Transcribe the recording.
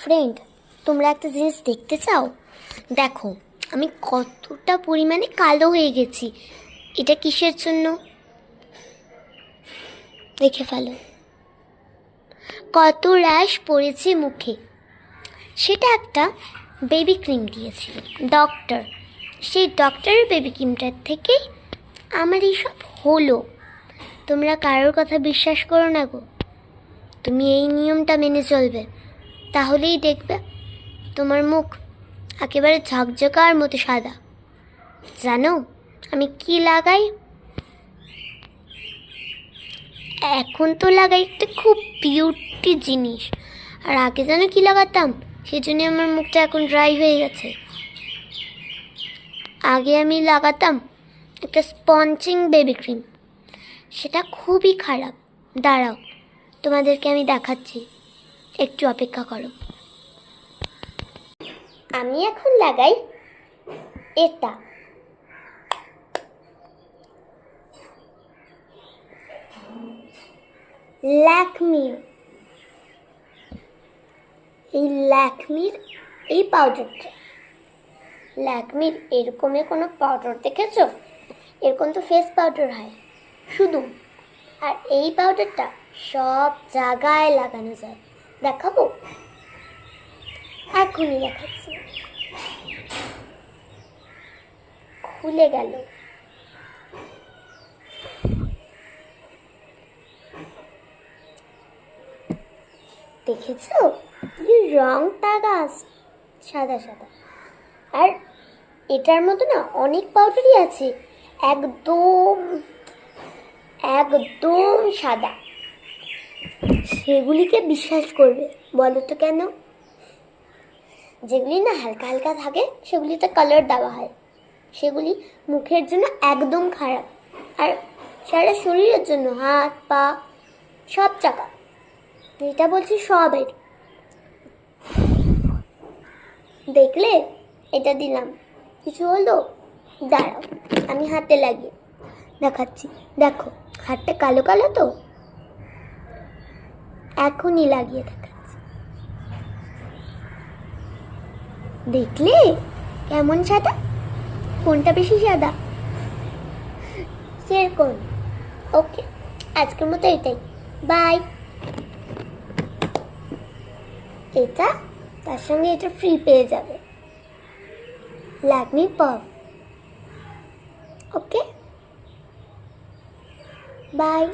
Friend, তোমরা একটা জিনিস দেখতে চাও? দেখো আমি কতটা পরিমাণে কালো হয়ে গেছি। এটা কিসের জন্য? দেখে ফেলো। কত র্যাশ পড়েছে মুখে। সেটা একটা বেবি ক্রিম দিয়েছিল ডক্টর। সেই ডক্টরের বেবি ক্রিমটার থেকেই আমার এইসব হলো। তোমরা কারোর কথা বিশ্বাস করো না গো। তুমি এই নিয়মটা মেনে চলবে, তাহলেই দেখবে তোমার মুখ একেবারে ঝকঝকার মতো সাদা। জানো আমি কি লাগাই? এখন তো লাগাই একটা খুব বিউটি জিনিস, আর আগে জানো কি লাগাতাম? সেই জন্য আমার মুখটা এখন ড্রাই হয়ে গেছে। আগে আমি লাগাতাম একটা স্পঞ্জিং বেবি ক্রিম, সেটা খুবই খারাপ। দাঁড়াও, তোমাদেরকে আমি দেখাচ্ছি, একটু অপেক্ষা করো। আমি এখন লাগাই এটা। ল্যাকমি, এই ল্যাকমির এই পাউডারটা। ল্যাকমির এরকমের কোনো পাউডার দেখেছো? এরকম তো ফেস পাউডার হয় শুধু, আর এই পাউডারটা সব জায়গায় লাগানো যায়। দেখাবো? এখনই দেখাচ্ছি। খুলে গেল। দেখেছো রংটা গাছ সাদা সাদা। আর এটার মতো না অনেক পাউডারই আছে একদম একদম সাদা। সেগুলিকে বিশ্বাস করবে বলো তো কেন? যেগুলি না হালকা হালকা থাকে সেগুলিতে কালার দেওয়া হয়। সেগুলি মুখের জন্য একদম খারাপ, আর সারা শরীরের জন্য, হাত পা সব জায়গা, এটা বলছি সবের। দেখলে এটা দিলাম, কিছু হলো? দাঁড়াও আমি হাতে লাগিয়ে দেখাচ্ছি। দেখো হাতটা কালো কালো তো, এখনই লাগিয়ে দেখাচ্ছি। দেখলে কেমন সাদা? কোনটা বেশি সাদা? সেরকম। ওকে, আজকের মতো এটাই, বাই। এটা তার সঙ্গে এটা ফ্রি পেয়ে যাবে, ল্যাকমি পাফ। Okay, by.